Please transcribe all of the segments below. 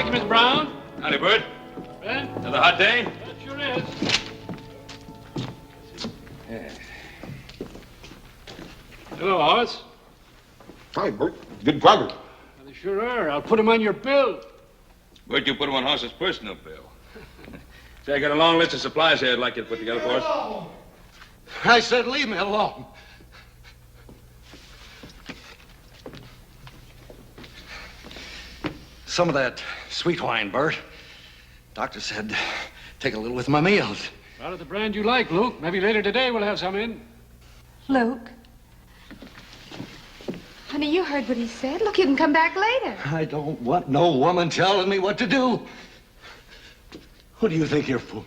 Thank you, Mr. Brown. Howdy, Bert. Ben? Another hot day? That sure is. Yeah. Hello, Horace. Hi, Bert. Good progress. Well, they sure are. I'll put them on your bill. Bert, you put him on Hoss's personal bill. Say, I got a long list of supplies here I'd like you to put together for us. I said leave me alone. Some of that sweet wine, Bert. Doctor said take a little with my meals. Out of the brand you like, Luke. Maybe later today we'll have some in. Luke? Honey, you heard what he said. Look, you can come back later. I don't want no woman telling me what to do. Who do you think you're fooling?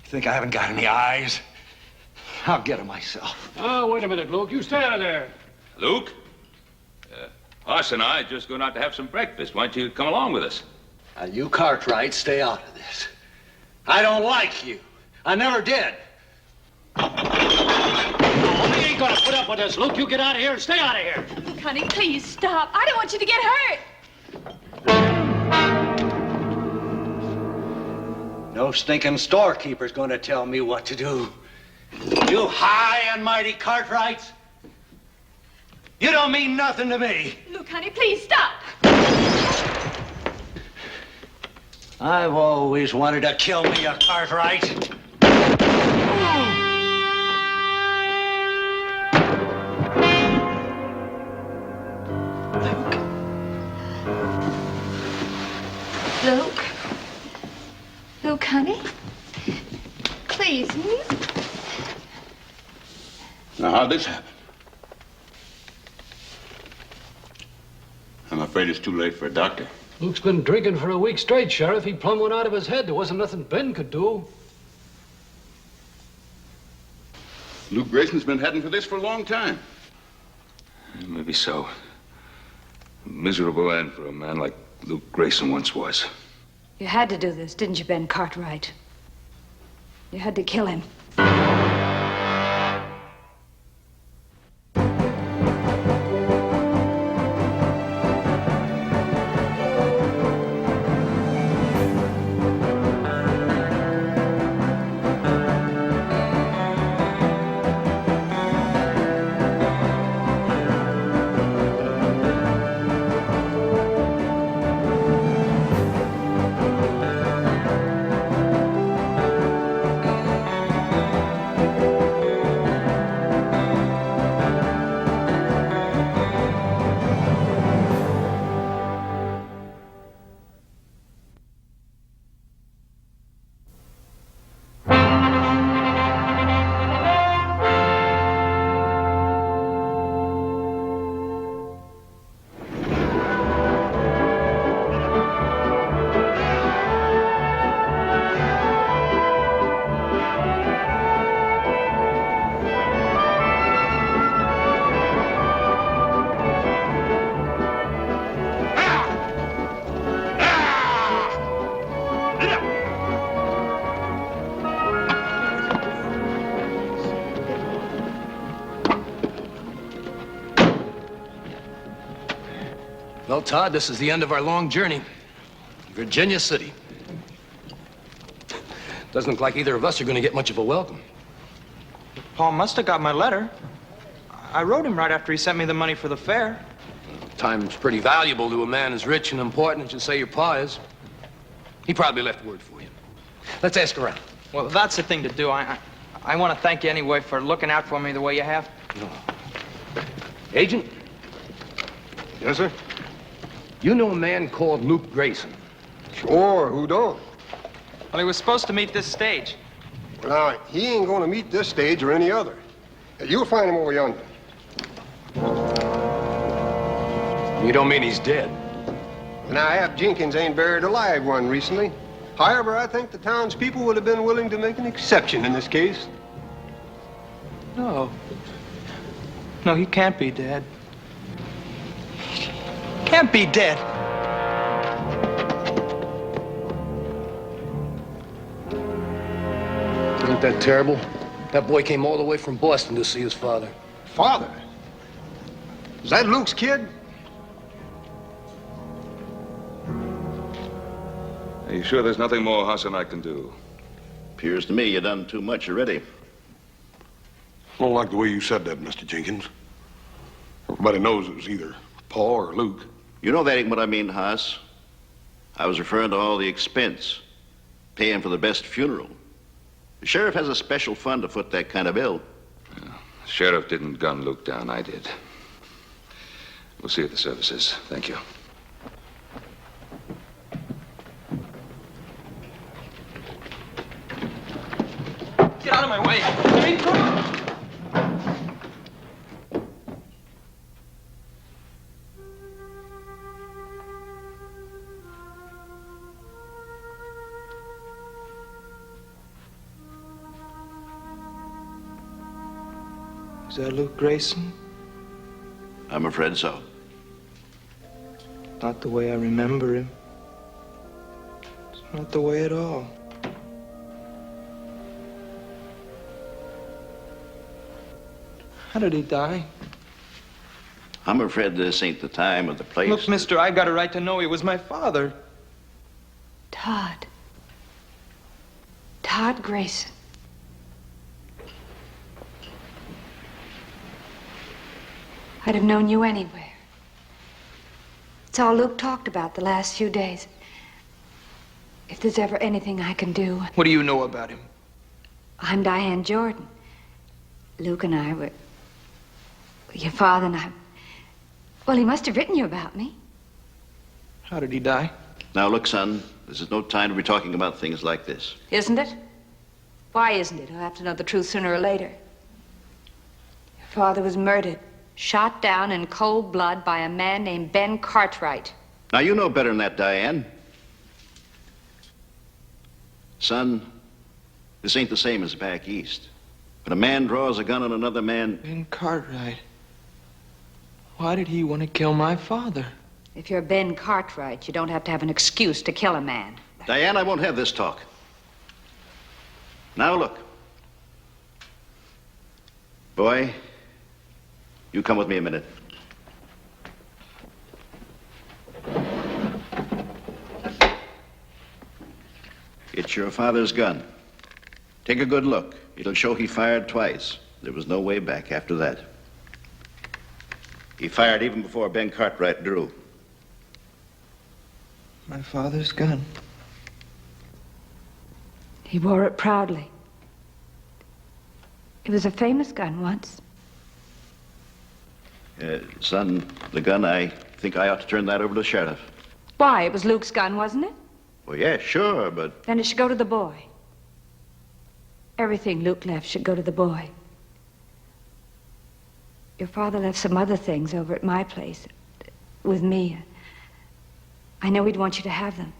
You think I haven't got any eyes? I'll get them myself. Oh, wait a minute, Luke. You stay out of there. Luke? Hoss and I are just going out to have some breakfast. Why don't you come along with us? Now, you Cartwright, stay out of this. I don't like you. I never did. Oh, we ain't gonna put up with this, Luke. You get out of here and stay out of here. Look, honey, please stop. I don't want you to get hurt. No stinking storekeeper's gonna tell me what to do. You high and mighty Cartwrights. You don't mean nothing to me. Luke, honey, please stop. I've always wanted to kill me a Cartwright. Luke? Luke, honey? Please, Now, how'd this happen? I'm afraid it's too late for a doctor. Luke's been drinking for a week straight, Sheriff. He plumb went out of his head. There wasn't nothing Ben could do. Luke Grayson's been heading for this for a long time. Maybe so. A miserable end for a man like Luke Grayson once was. You had to do this, didn't you, Ben Cartwright? You had to kill him. Well, Todd, this is the end of our long journey. Virginia City. Doesn't look like either of us are going to get much of a welcome. Paul must have got my letter. I wrote him right after he sent me the money for the fare. Time's pretty valuable to a man as rich and important as you say your pa is. He probably left word for you. Let's ask around. Well, that's the thing to do. I want to thank you anyway for looking out for me the way you have. Agent, Yes, sir? you know a man called Luke Grayson. Sure, who don't? Well, he was supposed to meet this stage. Now, he ain't gonna meet this stage or any other. You'll find him over yonder. You don't mean he's dead? Now, Ab Jenkins ain't buried a live one recently. However, I think the townspeople would have been willing to make an exception in this case. No. No, he can't be dead. Can't be dead. Ain't that terrible? That boy came all the way from Boston to see his father. Father? Is that Luke's kid? Are you sure there's nothing more Hassan I can do? Appears to me you done too much already. I don't like the way you said that, Mr. Jenkins. Everybody knows it was either Paul or Luke. You know that ain't what I mean, Haas. I was referring to all the expense, paying for the best funeral. The sheriff has a special fund to foot that kind of bill. Yeah. The sheriff didn't gun Luke down, I did. We'll see at the services. Thank you. Get out of my way. Is that Luke Grayson? I'm afraid so. Not the way I remember him. It's not the way at all. How did he die? I'm afraid this ain't the time or the place. Look, mister, I got a right to know he was my father. Todd. Todd Grayson. I'd have known you anywhere. It's all Luke talked about the last few days. If there's ever anything I can do... What do you know about him? I'm Diane Jordan. Luke and I were... Your father and I... Well, he must have written you about me. How did he die? Now, look, son, this is no time to be talking about things like this. Isn't it? Why isn't it? I'll have to know the truth sooner or later. Your father was murdered. Shot down in cold blood by a man named Ben Cartwright. Now, you know better than that, Diane. Son, this ain't the same as back east. When a man draws a gun on another man... Ben Cartwright. Why did he want to kill my father? If you're Ben Cartwright, you don't have to have an excuse to kill a man. Diane, I won't have this talk. Now, look. Boy, you come with me a minute. It's your father's gun. Take a good look. It'll show he fired twice. There was no way back after that. He fired even before Ben Cartwright drew. My father's gun. He wore it proudly. It was a famous gun once. Son, the gun, I think I ought to turn that over to the sheriff. Why? It was Luke's gun, wasn't it? Well, yeah, sure, but... Then it should go to the boy. Everything Luke left should go to the boy. Your father left some other things over at my place with me. I know he'd want you to have them.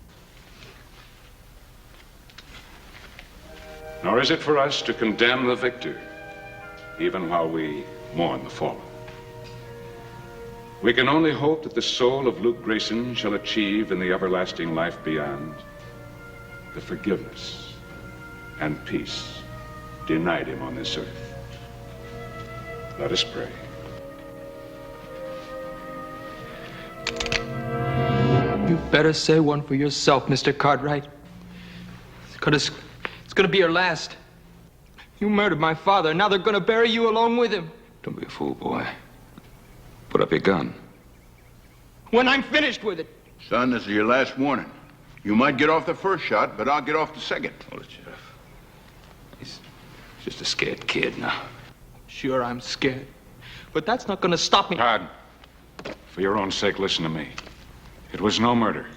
Nor is it for us to condemn the victor, even while we mourn the fallen. We can only hope that the soul of Luke Grayson shall achieve in the everlasting life beyond the forgiveness and peace denied him on this earth. Let us pray. You better say one for yourself, Mr. Cartwright. It's gonna be your last. You murdered my father, now they're gonna bury you along with him. Don't be a fool, boy. Put up your gun. When I'm finished with it. Son, this is your last warning. You might get off the first shot, but I'll get off the second. Hold it, Sheriff. He's just a scared kid now. Sure, I'm scared. But that's not gonna stop me. Todd, for your own sake, listen to me. It was no murder.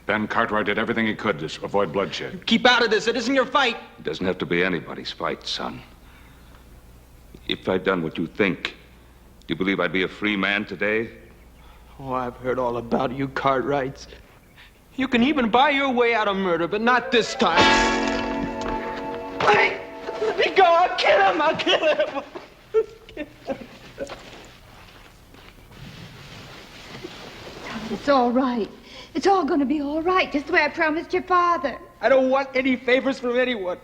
Ben Cartwright did everything he could to avoid bloodshed. Keep out of this. It isn't your fight. It doesn't have to be anybody's fight, son. If I'd done what you think, do you believe I'd be a free man today? Oh, I've heard all about you, Cartwrights. You can even buy your way out of murder, but not this time. Let me go. I'll kill him. I'll kill him. It's all right. It's all going to be all right, just the way I promised your father. I don't want any favors from anyone.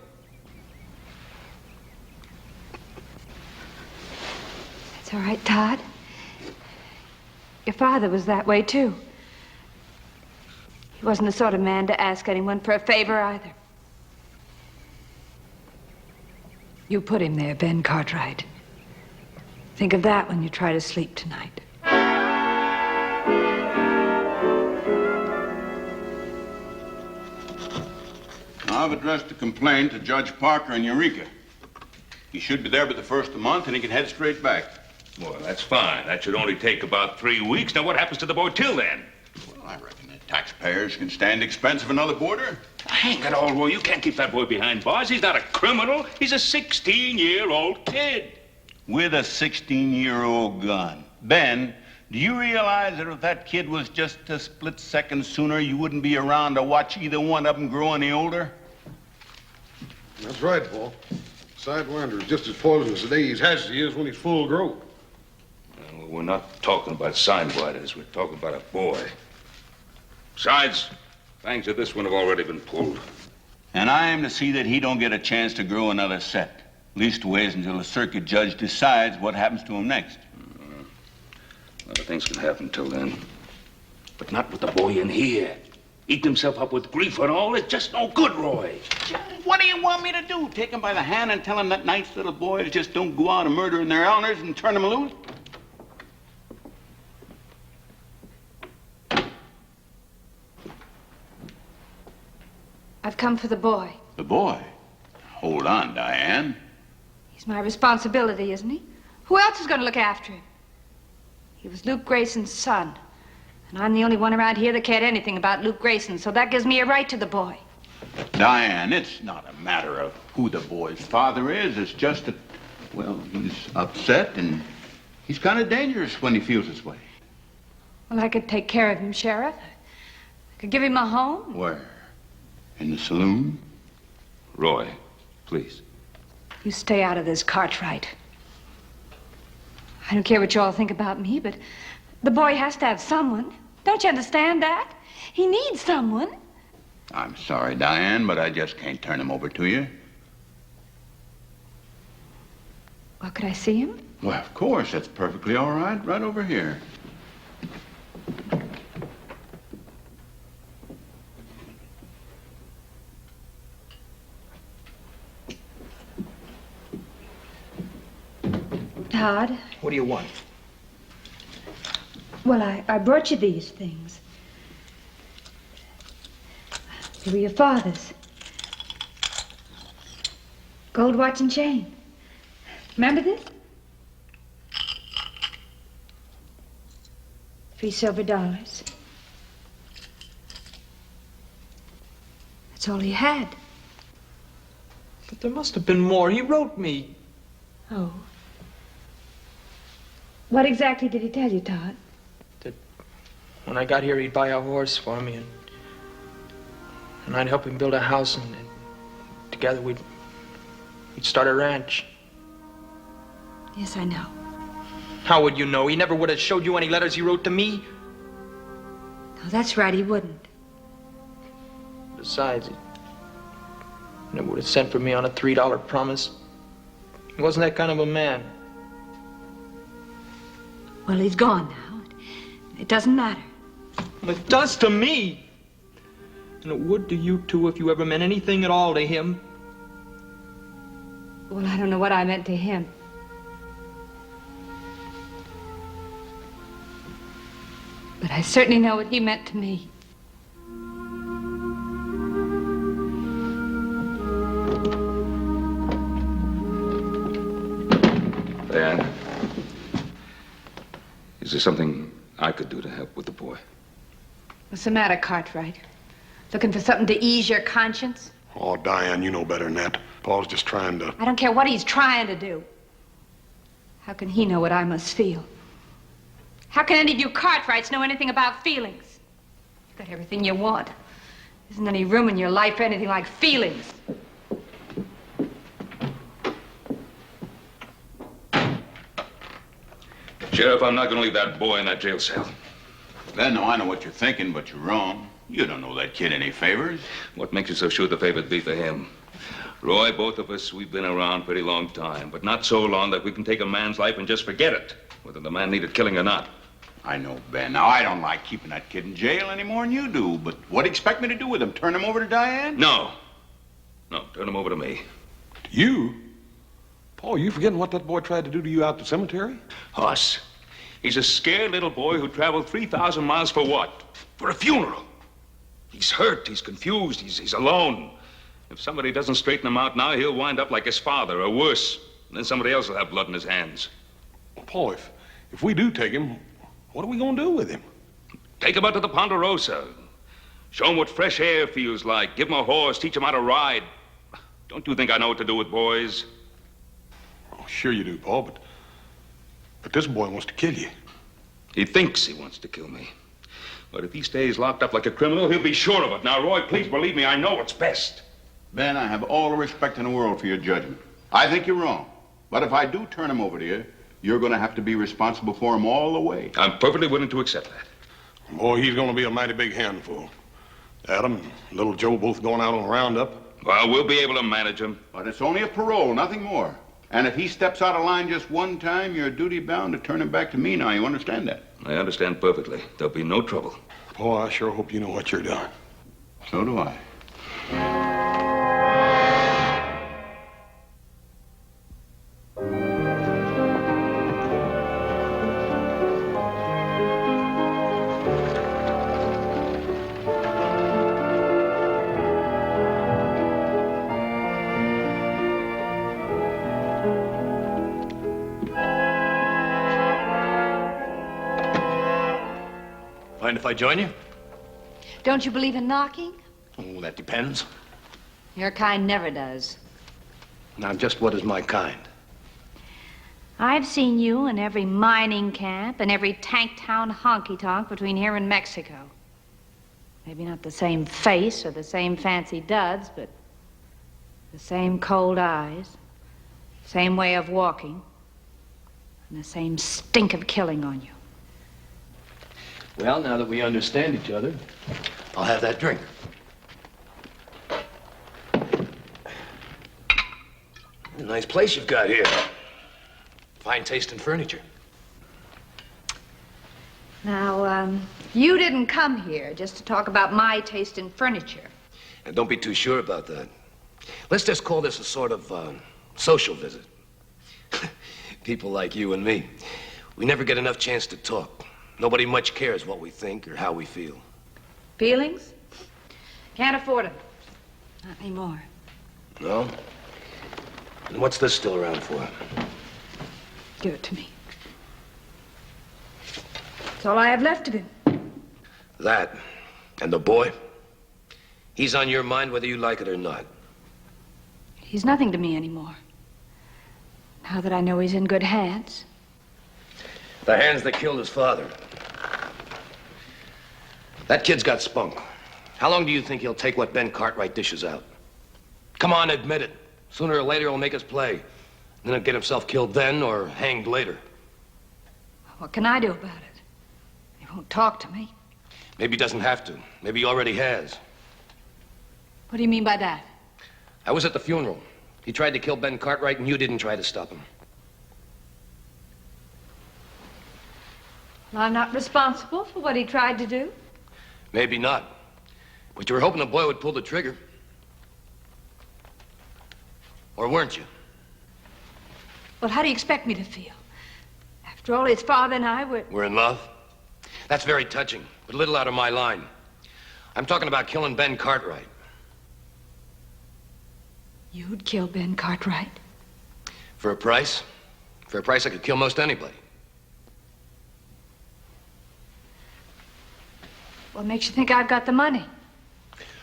It's all right, Todd. Your father was that way, too. He wasn't the sort of man to ask anyone for a favor either. You put him there, Ben Cartwright. Think of that when you try to sleep tonight. I've addressed the complaint to Judge Parker in Eureka. He should be there by the first of the month, and he can head straight back. Well, that's fine. That should only take about 3 weeks. Now, what happens to the boy till then? Well, I reckon the taxpayers can stand the expense of another boarder. Hang it all, Roy. You can't keep that boy behind bars. He's not a criminal. He's a 16-year-old kid. With a 16-year-old gun. Ben, do you realize that if that kid was just a split second sooner, you wouldn't be around to watch either one of them grow any older? That's right, Paul. Sidewinder is just as poisonous today as he is when he's full grown. Well, we're not talking about sidewinders. We're talking about a boy. Besides, fangs of this one have already been pulled. And I am to see that he don't get a chance to grow another set. Leastways until the circuit judge decides what happens to him next. A lot of things can happen till then. But not with the boy in here. Eating himself up with grief and all. It's just no good, Roy. What do you want me to do? Take him by the hand and tell him that nice little boys just don't go out and murdering their owners and turn them loose? I've come for the boy. The boy? Hold on, Diane. He's my responsibility, isn't he? Who else is going to look after him? He was Luke Grayson's son. And I'm the only one around here that cared anything about Luke Grayson, so that gives me a right to the boy. Diane, it's not a matter of who the boy's father is. It's just that, well, he's upset and he's kind of dangerous when he feels this way. Well, I could take care of him, Sheriff. I could give him a home. Where? In the saloon? Roy, please. You stay out of this, Cartwright. I don't care what you all think about me, but the boy has to have someone. Don't you understand that? He needs someone. I'm sorry, Diane, but I just can't turn him over to you. Well, could I see him? Well, of course. That's perfectly all right. Right over here. Todd? What do you want? Well, I brought you these things. They were your father's. Gold watch and chain. Remember this? 3 silver dollars. That's all he had. But there must have been more. He wrote me. Oh. What exactly did he tell you, Todd? That when I got here, he'd buy a horse for me, and I'd help him build a house, and together we'd start a ranch. Yes, I know. How would you know? He never would have showed you any letters he wrote to me. No, that's right, he wouldn't. Besides, he never would have sent for me on a $3 promise. He wasn't that kind of a man. Well, he's gone now. It doesn't matter. Well, it does to me. And it would to you, too, if you ever meant anything at all to him. Well, I don't know what I meant to him. But I certainly know what he meant to me. Diane, is there something I could do to help with the boy? What's the matter, Cartwright? Looking for something to ease your conscience? Oh, Diane, you know better than that. Paul's just trying to... I don't care what he's trying to do. How can he know what I must feel? How can any of you Cartwrights know anything about feelings? You've got everything you want. Isn't any room in your life for anything like feelings? Sheriff, I'm not going to leave that boy in that jail cell. Ben, I know what you're thinking, but you're wrong. You don't know that kid any favors. What makes you so sure the favor'd be for him? Roy, both of us, we've been around a pretty long time, but not so long that we can take a man's life and just forget it, whether the man needed killing or not. I know, Ben. Now, I don't like keeping that kid in jail any more than you do, but what do you expect me to do with him? Turn him over to Diane? No. No, turn him over to me. You? Paul, you forgetting what that boy tried to do to you out at the cemetery? Hoss, he's a scared little boy who traveled 3,000 miles for what? For a funeral. He's hurt, he's confused, he's alone. If somebody doesn't straighten him out now, he'll wind up like his father, or worse. And then somebody else will have blood in his hands. Paul, if we do take him, what are we going to do with him? Take him out to the Ponderosa. Show him what fresh air feels like. Give him a horse, teach him how to ride. Don't you think I know what to do with boys? Oh, sure you do, Paul, but this boy wants to kill you. He thinks he wants to kill me. But if he stays locked up like a criminal, he'll be sure of it. Now, Roy, please believe me, I know what's best. Ben, I have all the respect in the world for your judgment. I think you're wrong. But if I do turn him over to you, you're going to have to be responsible for him all the way. I'm perfectly willing to accept that. Boy, he's going to be a mighty big handful. Adam and little Joe both going out on a roundup. Well, we'll be able to manage him. But it's only a parole, nothing more. And if he steps out of line just one time, you're duty-bound to turn him back to me now. You understand that? I understand perfectly. There'll be no trouble. Paul, I sure hope you know what you're doing. So do I. Mind if I join you? Don't you believe in knocking? Oh, that depends. Your kind never does. Now, just what is my kind? I've seen you in every mining camp and every tank town honky-tonk between here and Mexico. Maybe not the same face or the same fancy duds, but the same cold eyes, same way of walking, and the same stink of killing on you. Well, now that we understand each other, I'll have that drink. A nice place you've got here. Fine taste in furniture. Now, you didn't come here just to talk about my taste in furniture. And don't be too sure about that. Let's just call this a sort of social visit. People like you and me, we never get enough chance to talk. Nobody much cares what we think or how we feel. Feelings? Can't afford them. Not anymore. No? And what's this still around for? Give it to me. That's all I have left of him. That and the boy, he's on your mind whether you like it or not. He's nothing to me anymore. Now that I know he's in good hands. The hands that killed his father. That kid's got spunk. How long do you think he'll take what Ben Cartwright dishes out? Come on, admit it. Sooner or later he'll make us play. Then he'll get himself killed then or hanged later. What can I do about it? He won't talk to me. Maybe he doesn't have to. Maybe he already has. What do you mean by that? I was at the funeral. He tried to kill Ben Cartwright and you didn't try to stop him. Well, I'm not responsible for what he tried to do. Maybe not. But you were hoping the boy would pull the trigger. Or weren't you? Well, how do you expect me to feel? After all, his father and I were... We're in love? That's very touching, but a little out of my line. I'm talking about killing Ben Cartwright. You'd kill Ben Cartwright? For a price? For a price I could kill most anybody. What makes you think I've got the money?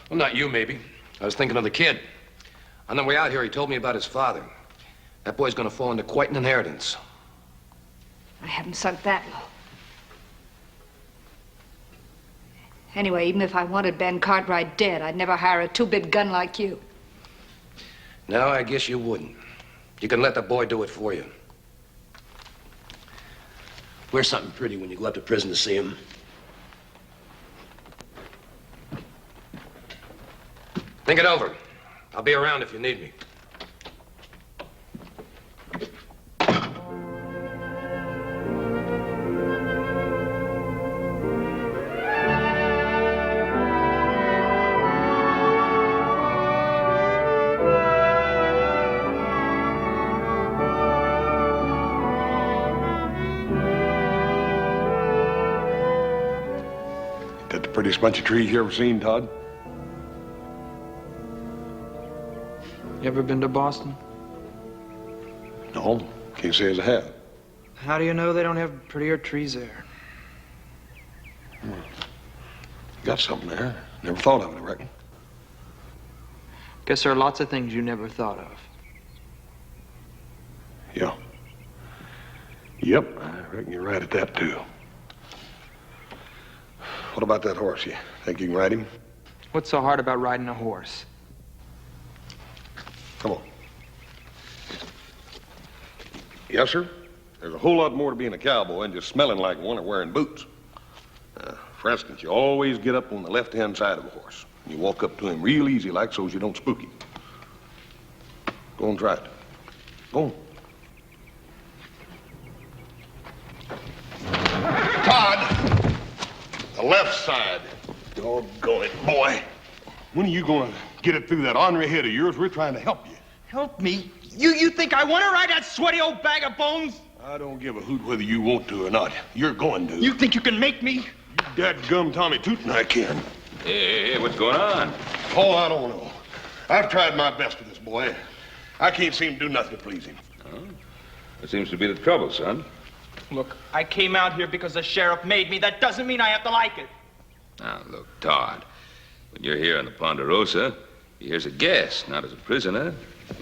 Well, not you, maybe. I was thinking of the kid. On the way out here, he told me about his father. That boy's gonna fall into quite an inheritance. I haven't sunk that low. Anyway, even if I wanted Ben Cartwright dead, I'd never hire a two-bit gun like you. No, I guess you wouldn't. You can let the boy do it for you. Wear something pretty when you go up to prison to see him. Think it over. I'll be around if you need me. Prettiest bunch of trees you ever seen, Todd? You ever been to Boston? No, can't say as I have. How do you know they don't have prettier trees there? Got something there. Never thought of it, I reckon. Guess there are lots of things you never thought of. Yeah. Yep, I reckon you're right at that, too. What about that horse? You think you can ride him? What's so hard about riding a horse? Come on. Yes, sir? There's a whole lot more to being a cowboy than just smelling like one or wearing boots. For instance, you always get up on the left-hand side of a horse. You walk up to him real easy like so as you don't spook him. Go and try it. Go on. Todd! The left side. Doggone it, boy. When are you going to get it through that ornery head of yours? We're trying to help you. Help me? You think I want to ride that sweaty old bag of bones? I don't give a hoot whether you want to or not. You're going to. You think you can make me? You dadgum Tommy Tootin' I can. Hey, what's going on? Oh, I don't know. I've tried my best with this boy. I can't seem to do nothing to please him. Oh, that seems to be the trouble, son. Look, I came out here because the sheriff made me. That doesn't mean I have to like it. Now, look, Todd, when you're here on the Ponderosa, you're here as a guest, not as a prisoner.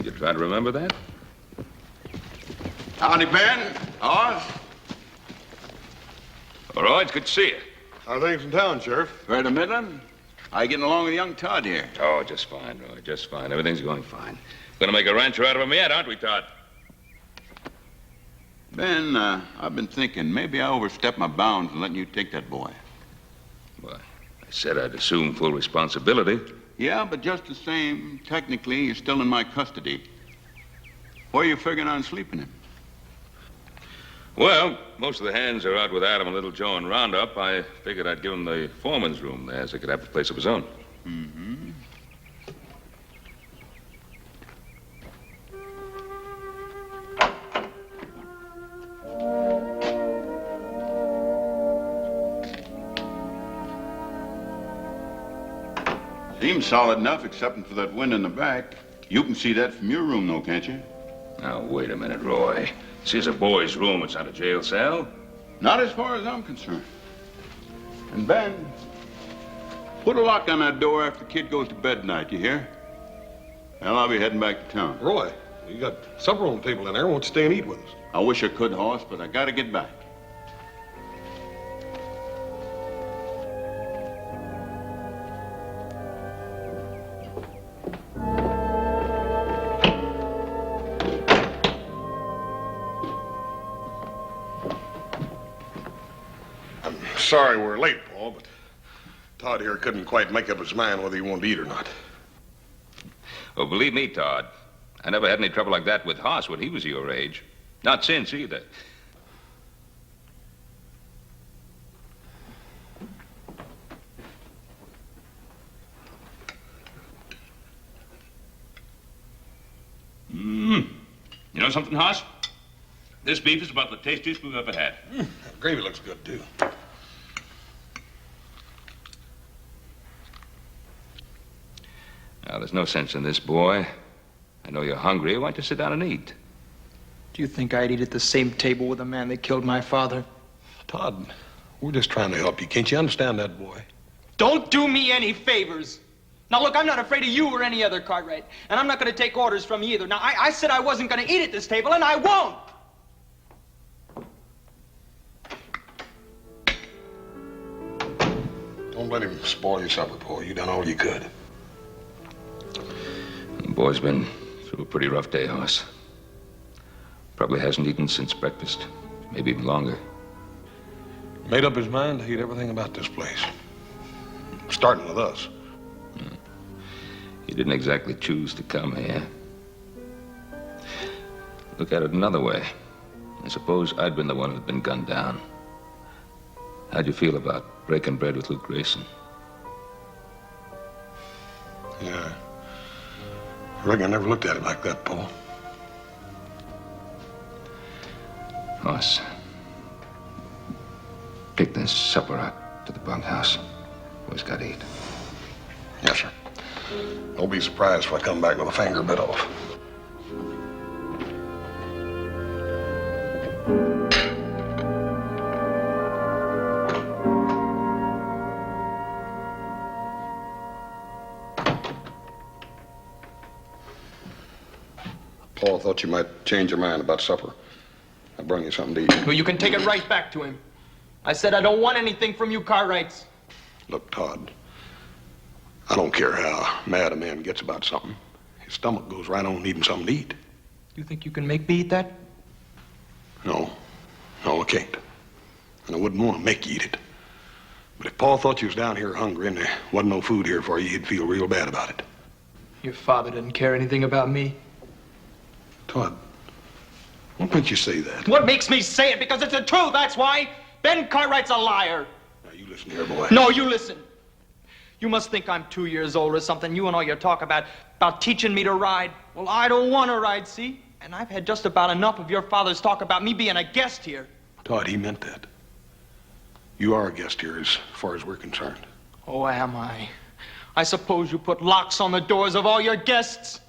You try to remember that? Howdy, Ben. Oz. All right, it's good to see you. How are things in town, Sheriff? Right to Midland. How you getting along with young Todd here? Oh, just fine, Roy, just fine. Everything's going fine. Gonna make a rancher out of him yet, aren't we, Todd? Ben, I've been thinking maybe I overstepped my bounds in letting you take that boy. Well, I said I'd assume full responsibility. Yeah, but just the same, technically, he's still in my custody. Where are you figuring on sleeping him? Well, most of the hands are out with Adam and Little Joe in Roundup. I figured I'd give him the foreman's room there so he could have a place of his own. Mm-hmm. Seems solid enough, excepting for that wind in the back. You can see that from your room, though, can't you? Now, wait a minute, Roy. This is a boy's room. It's not a jail cell. Not as far as I'm concerned. And Ben, put a lock on that door after the kid goes to bed tonight, you hear? Well, I'll be heading back to town. Roy, you got supper on the table in there. Won't you stay and eat with us? I wish I could, Hoss, but I gotta get back. Sorry we're late, Paul, but Todd here couldn't quite make up his mind whether he wanted to eat or not. Well, believe me, Todd, I never had any trouble like that with Hoss when he was your age. Not since, either. You know something, Hoss? This beef is about the tastiest we've ever had. The gravy looks good, too. Now, there's no sense in this, boy. I know you're hungry. Why don't you sit down and eat? Do you think I'd eat at the same table with the man that killed my father? Todd, we're just trying to help you. Can't you understand that, boy? Don't do me any favors. Now, look, I'm not afraid of you or any other Cartwright, and I'm not going to take orders from you either. Now, I said I wasn't going to eat at this table, and I won't. Don't let him spoil your supper, Paul. You done all you could. The boy's been through a pretty rough day, Hoss. Probably hasn't eaten since breakfast, maybe even longer. Made up his mind to hate everything about this place. Starting with us. He didn't exactly choose to come here. Look at it another way. I suppose I'd been the one who'd been gunned down. How'd you feel about breaking bread with Luke Grayson? Yeah. I reckon I never looked at it like that, Paul. Hoss, pick this supper up to the bunkhouse. Always got to eat. Yes, sir. Don't be surprised if I come back with a finger bit off. Paul thought you might change your mind about supper. I brought you something to eat. Well, you can take it right back to him. I said I don't want anything from you Cartwrights. Look, Todd, I don't care how mad a man gets about something. His stomach goes right on needing something to eat. You think you can make me eat that? No, I can't. And I wouldn't want to make you eat it. But if Paul thought you was down here hungry and there wasn't no food here for you, he'd feel real bad about it. Your father didn't care anything about me. Todd, what makes you say that? What makes me say it? Because it's the truth, that's why. Ben Cartwright's a liar. Now, you listen here, boy. No, you listen. You must think I'm 2 years old or something. You and all your talk about teaching me to ride. Well, I don't want to ride, see? And I've had just about enough of your father's talk about me being a guest here. Todd, he meant that. You are a guest here as far as we're concerned. Oh, am I? I suppose you put locks on the doors of all your guests.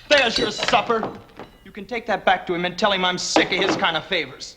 There's your supper. You can take that back to him and tell him I'm sick of his kind of favors.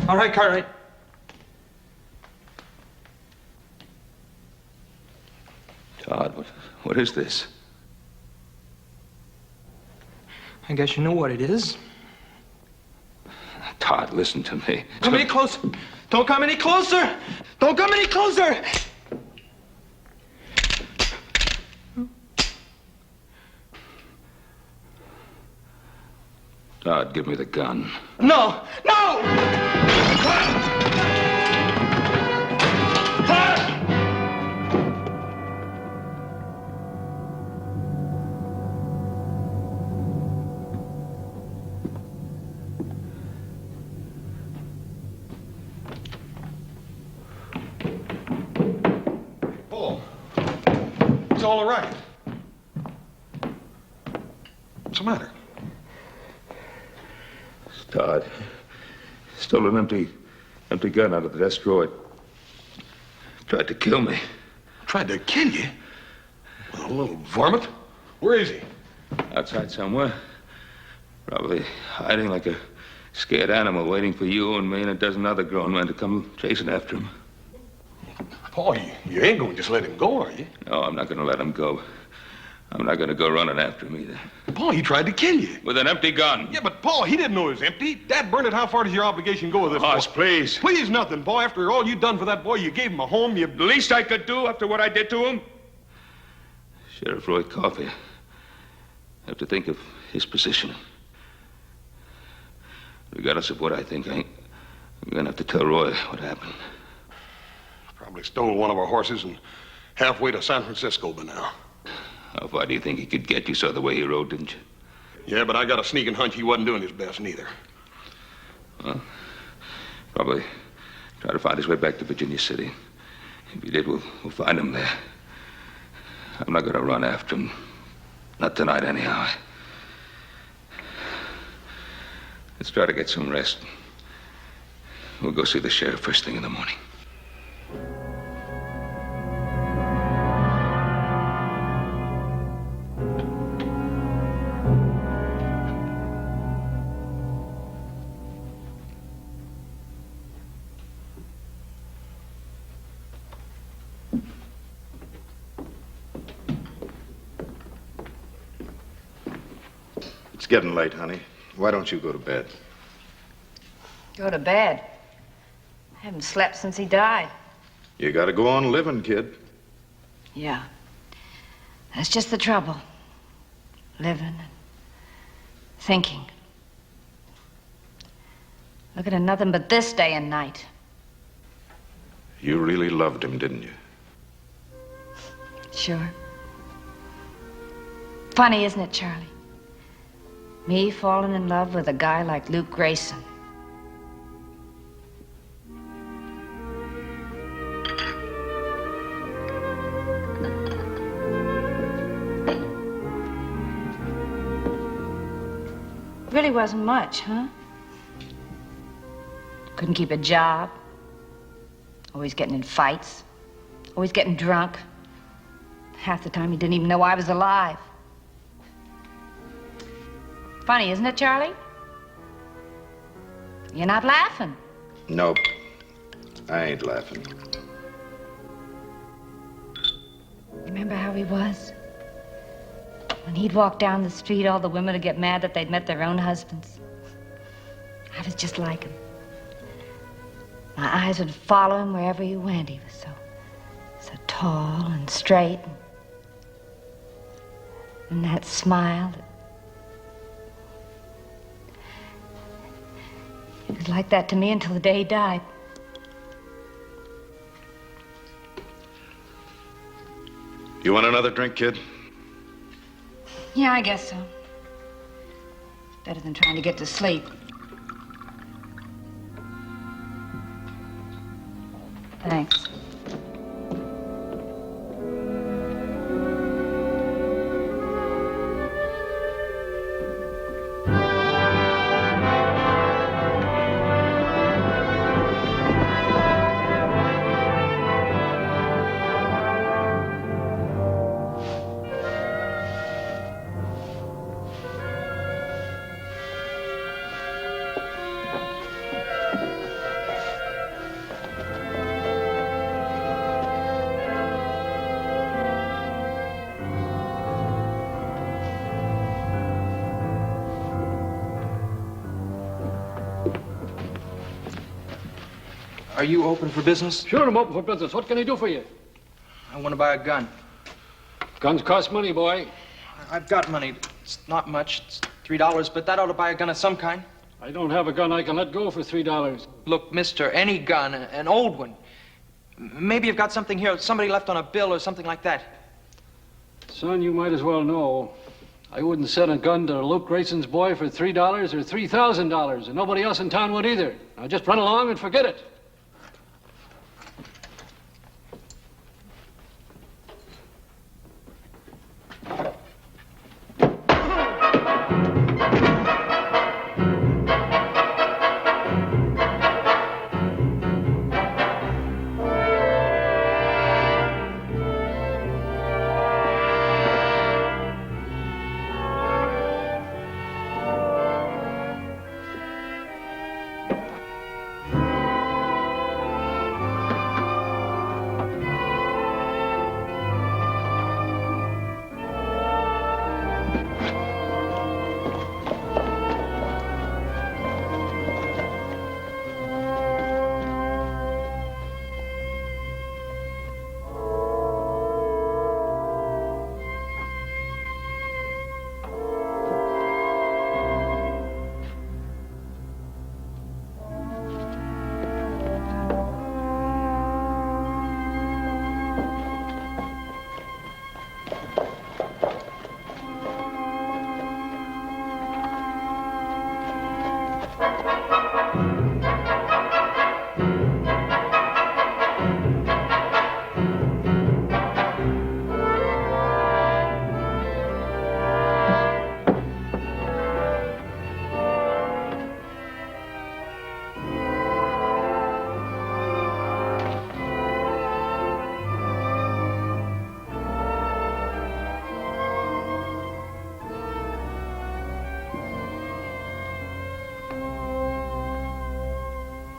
All right, Cartwright. Todd, what is this? I guess you know what it is. Todd, listen to me. Come any closer. Don't come any closer. Don't come any closer. Todd, give me the gun. No! No! It's all right. What's the matter? Todd. Stole an empty gun out of the desk drawer. Tried to kill me. Tried to kill you? Well, a little varmint. Where is he? Outside somewhere. Probably hiding like a scared animal, waiting for you and me and a dozen other grown men to come chasing after him. Paul, you ain't going to just let him go, are you? No, I'm not going to let him go. I'm not going to go running after him either. Paul, he tried to kill you. With an empty gun. Yeah, but Paul, he didn't know it was empty. Dad Bernard, how far does your obligation go with this Hoss, boy? please. Please nothing, Paul. After all you done for that boy, you gave him a home, you... The least I could do after what I did to him? Sheriff Roy Coffey. I have to think of his position. Regardless of what I think, I'm going to have to tell Roy what happened. Probably stole one of our horses and halfway to San Francisco by now. How far do you think he could get? You saw the way he rode, didn't you? Yeah, but I got a sneaking hunch he wasn't doing his best neither. Well, probably try to find his way back to Virginia City. If he did, we'll find him there. I'm not going to run after him. Not tonight, anyhow. Let's try to get some rest. We'll go see the sheriff first thing in the morning. It's getting late, honey. Why don't you go to bed? Go to bed. I haven't slept since he died. You gotta go on living, kid. Yeah. That's just the trouble. Living and thinking. Looking at nothing but this day and night. You really loved him, didn't you? Sure. Funny, isn't it, Charlie? Me falling in love with a guy like Luke Grayson. Really wasn't much, huh? Couldn't keep a job. Always getting in fights. Always getting drunk. Half the time he didn't even know I was alive. Funny, isn't it, Charlie? You're not laughing. Nope. I ain't laughing. Remember how he was? When he'd walk down the street, all the women would get mad that they'd met their own husbands. I was just like him. My eyes would follow him wherever he went. He was so tall and straight. And that smile. It was like that to me until the day he died. You want another drink, kid? Yeah, I guess so. Better than trying to get to sleep. Thanks. Are you open for business? Sure, I'm open for business. What can I do for you? I want to buy a gun. Guns cost money, boy. I've got money. It's not much. It's $3, but that ought to buy a gun of some kind. I don't have a gun I can let go for $3. Look, mister, any gun, an old one. Maybe you've got something here, somebody left on a bill or something like that. Son, you might as well know. I wouldn't sell a gun to Luke Grayson's boy for $3 or $3,000, and nobody else in town would either. Now just run along and forget it.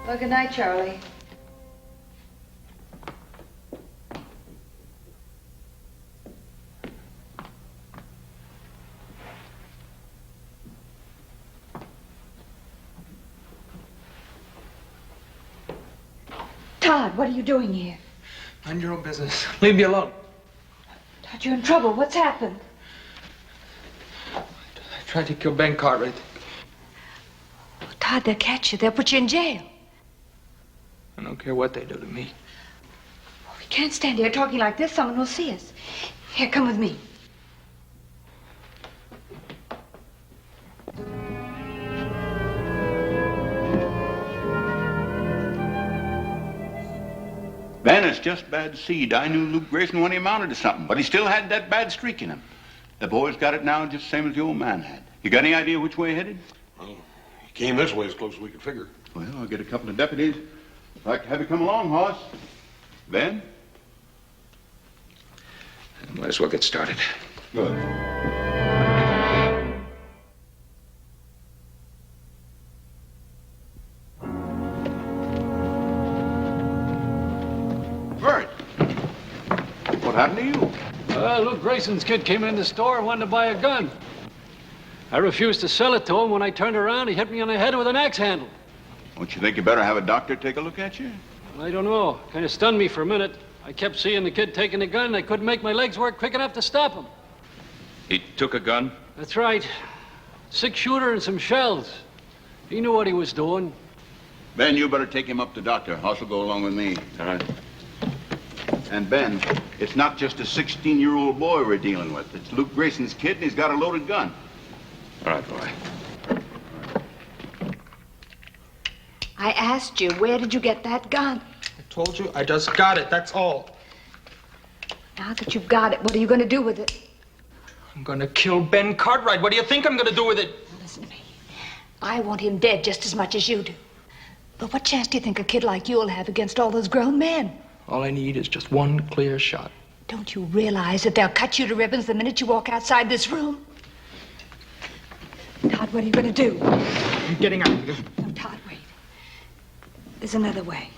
Well, good night, Charlie. Todd, what are you doing here? Mind your own business. Leave me alone. Todd, you're in trouble. What's happened? I tried to kill Ben Cartwright. Oh, Todd, they'll catch you. They'll put you in jail. I don't care what they do to me. Oh, we can't stand here talking like this. Someone will see us. Here, come with me. Ben, it's just bad seed. I knew Luke Grayson when he amounted to something, but he still had that bad streak in him. The boy's got it now just the same as the old man had. You got any idea which way he headed? Well, he came this way as close as we could figure. Well, I'll get a couple of deputies. I'd like to have you come along, Hoss. Ben? Might as well get started. Good. Bert, what happened to you? Luke Grayson's kid came in the store and wanted to buy a gun. I refused to sell it to him. When I turned around, he hit me on the head with an axe handle. Don't you think you better have a doctor take a look at you? I don't know. Kind of stunned me for a minute. I kept seeing the kid taking the gun, and I couldn't make my legs work quick enough to stop him. He took a gun? That's right. 6-shooter and some shells. He knew what he was doing. Ben, you better take him up to the doctor. Hoss will go along with me. All right. And Ben, it's not just a 16-year-old boy we're dealing with. It's Luke Grayson's kid, and he's got a loaded gun. All right, boy. I asked you, where did you get that gun? I told you, I just got it, that's all. Now that you've got it, what are you going to do with it? I'm gonna kill Ben Cartwright. What do you think I'm gonna do with it? Listen to me. I want him dead just as much as you do. But what chance do you think a kid like you'll have against all those grown men? All I need is just one clear shot. Don't you realize that they'll cut you to ribbons the minute you walk outside this room? Todd, what are you going to do? I'm getting out of here. No, Todd, wait. There's another way.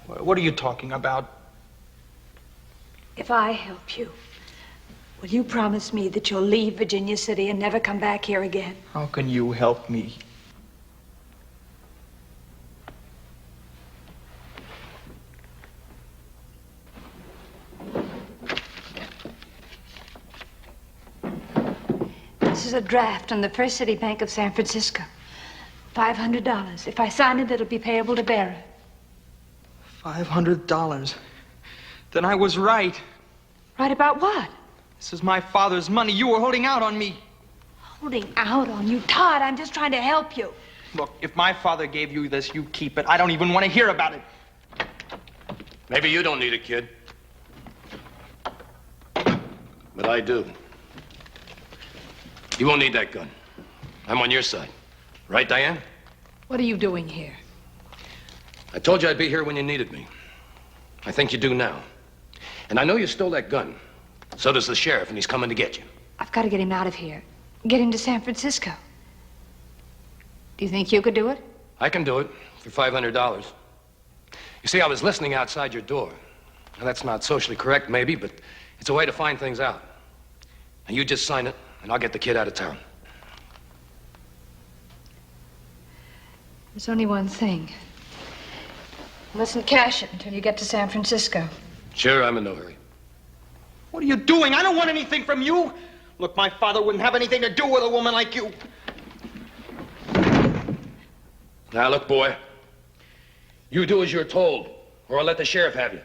What are you talking about? If I help you, will you promise me that you'll leave Virginia City and never come back here again? How can you help me? This is a draft on the First City Bank of San Francisco. $500. If I sign it, it'll be payable to bearer. $500. Then I was right. Right about what? This is my father's money. You were holding out on me. Holding out on you? Todd, I'm just trying to help you. Look, if my father gave you this, you keep it. I don't even want to hear about it. Maybe you don't need it, kid. But I do. You won't need that gun. I'm on your side. Right, Diane? What are you doing here? I told you I'd be here when you needed me. I think you do now. And I know you stole that gun. So does the sheriff, and he's coming to get you. I've got to get him out of here. Get him to San Francisco. Do you think you could do it? I can do it for $500. You see, I was listening outside your door. Now, that's not socially correct, maybe, but it's a way to find things out. And you just sign it, and I'll get the kid out of town. There's only one thing. You mustn't cash it until you get to San Francisco. Sure, I'm in no hurry. What are you doing? I don't want anything from you. Look, my father wouldn't have anything to do with a woman like you. Now, look, boy. You do as you're told, or I'll let the sheriff have you.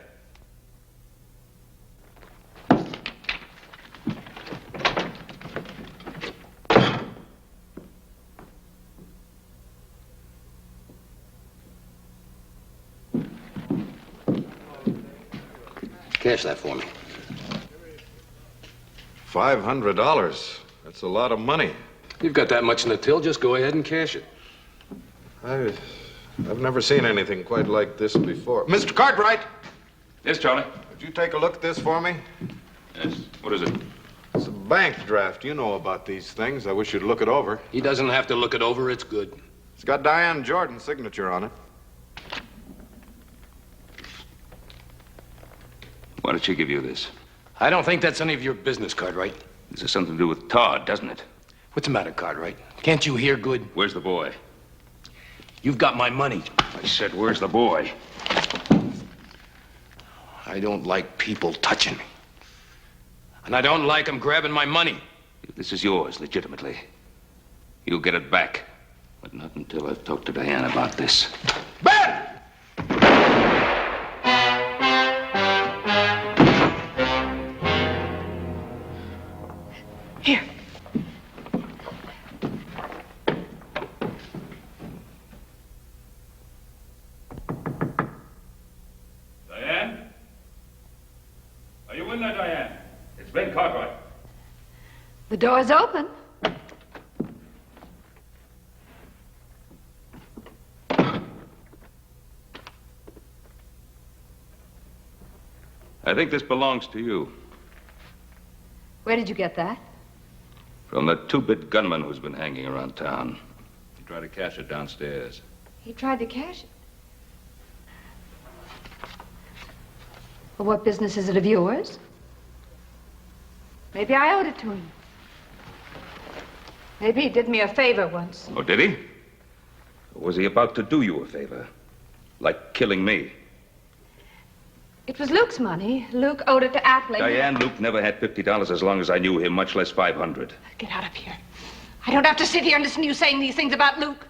Cash that for me. $500. That's a lot of money. You've got that much in the till, just go ahead and cash it. I've never seen anything quite like this before. Mr. Cartwright! Yes, Charlie? Would you take a look at this for me? Yes. What is it? It's a bank draft. You know about these things. I wish you'd look it over. He doesn't have to look it over. It's good. It's got Diane Jordan's signature on it. Why did she give you this? I don't think that's any of your business, Cartwright. This has something to do with Todd, doesn't it? What's the matter, Cartwright? Can't you hear good? Where's the boy? You've got my money. I said, where's the boy? I don't like people touching me. And I don't like them grabbing my money. This is yours, legitimately. You'll get it back. But not until I've talked to Diane about this. Ben! Here. Diane? Are you in there, Diane? It's Ben Cartwright. The door's open. I think this belongs to you. Where did you get that? From that two-bit gunman who's been hanging around town. He tried to cash it downstairs. He tried to cash it. Well, what business is it of yours? Maybe I owed it to him. Maybe he did me a favor once. Oh, did he? Or was he about to do you a favor? Like killing me? It was Luke's money. Luke owed it to Appling. Diane, Luke never had $50 as long as I knew him, much less 500. Get out of here. I don't have to sit here and listen to you saying these things about Luke.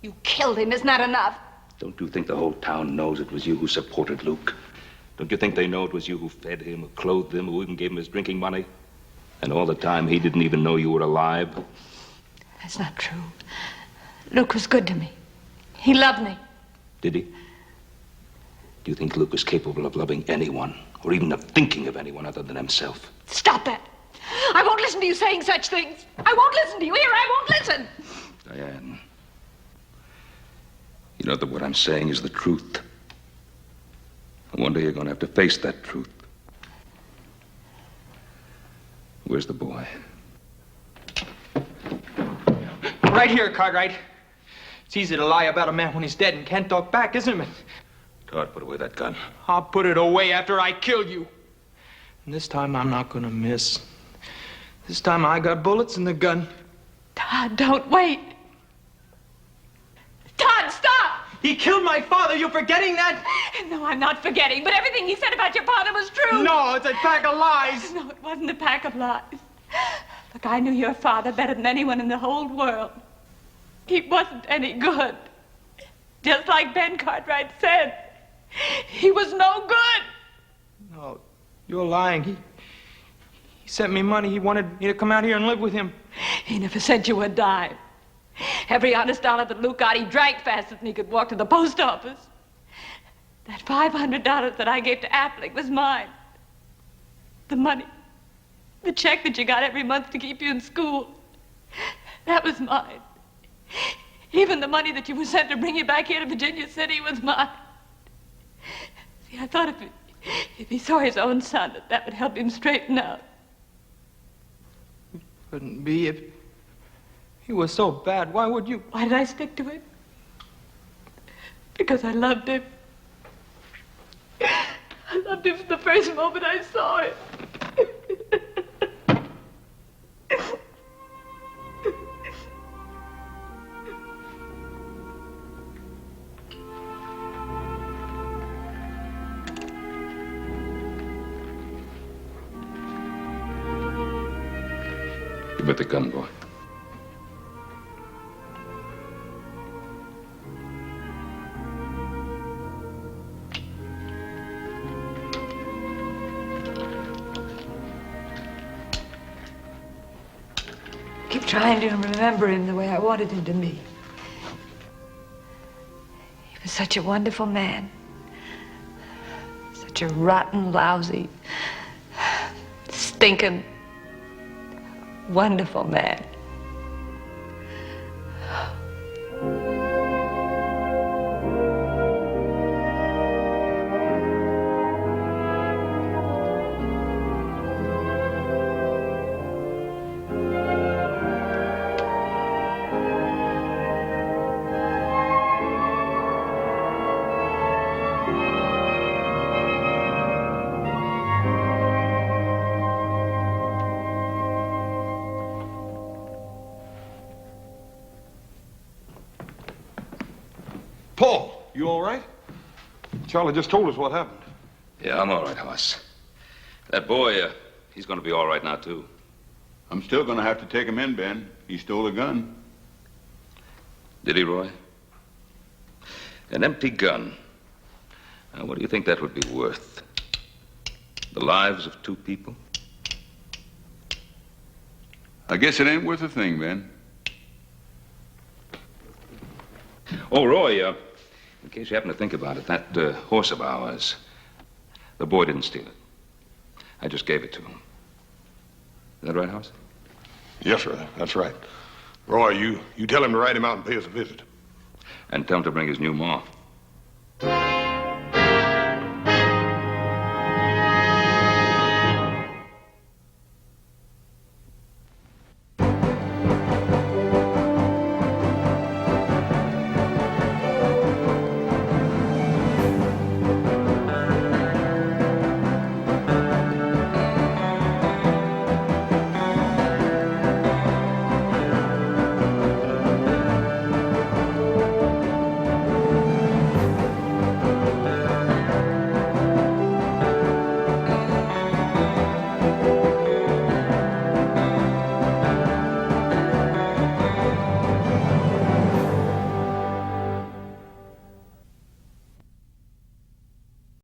You killed him. Isn't that enough? Don't you think the whole town knows it was you who supported Luke? Don't you think they know it was you who fed him, who clothed him, who even gave him his drinking money? And all the time, he didn't even know you were alive? That's not true. Luke was good to me. He loved me. Did he? Do you think Luke is capable of loving anyone, or even of thinking of anyone other than himself? Stop that. I won't listen to you saying such things. I won't listen to you. Here, I won't listen. Diane, you know that what I'm saying is the truth. And one day you're going to have to face that truth. Where's the boy? Right here, Cartwright. It's easy to lie about a man when he's dead and can't talk back, isn't it? Todd, put away that gun. I'll put it away after I kill you. And this time I'm not gonna miss. This time I got bullets in the gun. Todd, don't wait. Todd, stop! He killed my father. You forgetting that? No, I'm not forgetting, but everything he said about your father was true. No, it's a pack of lies. No, it wasn't a pack of lies. Look, I knew your father better than anyone in the whole world. He wasn't any good. Just like Ben Cartwright said, he was no good. No, you're lying. He sent me money. He wanted me to come out here and live with him. He never sent you a dime. Every honest dollar that Luke got, he drank faster than he could walk to the post office. That $500 that I gave to Appling was mine. The money, the check that you got every month to keep you in school, that was mine. Even the money that you were sent to bring you back here to Virginia City was mine. See, I thought if he saw his own son, that would help him straighten out. Couldn't be. If he was so bad, why would you? Why did I stick to him? Because I loved him. I loved him from the first moment I saw him. Give it the gun, boy. Keep trying to remember him the way I wanted him to be. He was such a wonderful man. Such a rotten, lousy, stinking, wonderful man. Paul, you all right? Charlie just told us what happened. Yeah, I'm all right, Hoss. That boy, he's going to be all right now, too. I'm still gonna have to take him in, Ben. He stole a gun. Did he, Roy? An empty gun. Now, what do you think that would be worth? The lives of two people? I guess it ain't worth a thing, Ben. Oh, Roy, in case you happen to think about it, that horse of ours, the boy didn't steal it. I just gave it to him. Is that right, Hoss? Yes, sir, that's right. Roy, you tell him to write him out and pay us a visit. And tell him to bring his new ma.